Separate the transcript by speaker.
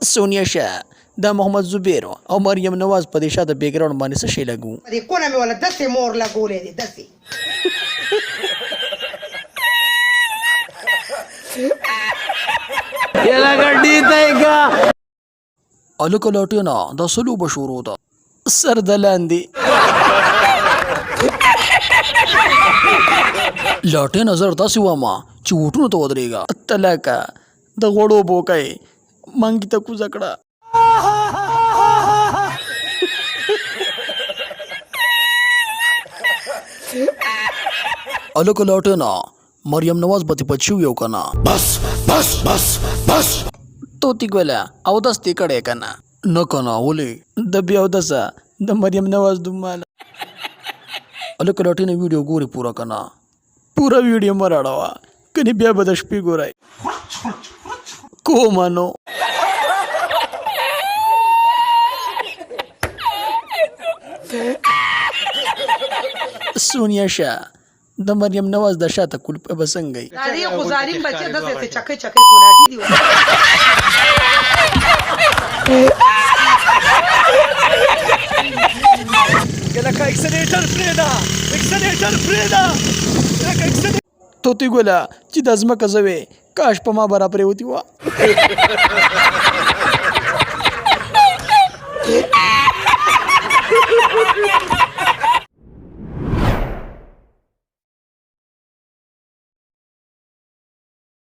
Speaker 1: سونیا شاه دا محمد زبیر او مریم نواز په دې شاته بیکګراوند باندې څه شی لګو
Speaker 2: دې کونه مې ولا دسې مور لګولې دي دسې
Speaker 1: یلا ګډی تایګه الک لاټینا دا سلو بشورو دا سر دلاندې لاټین نظر داسې واما چې وټونو ته ودرېږه تلاکه د غوړو بوکای مانګی ته کوزه کړه الک لاټینا مریم نواز به دې پچیو یو کنه بس بس بس بس توتی ګوله او دستې کړې کنه نه کنه ولې د بیا اودسه د مریم نواز دوماله الک لاټینا ویډیو ګوري پورا کنه پورا ویډیو مراړه کني بیا به د شپې ګورای کو مانو سونیا شاه د مریم نواز د شاته کول په بسنګي
Speaker 2: اړې خو ظالم بچي دسې چکه چکه کوناټي دی
Speaker 1: لکه اکسلریټر فریدا توتی ګوله چې د ازمکه زوی کاش په ما برابرې وتی و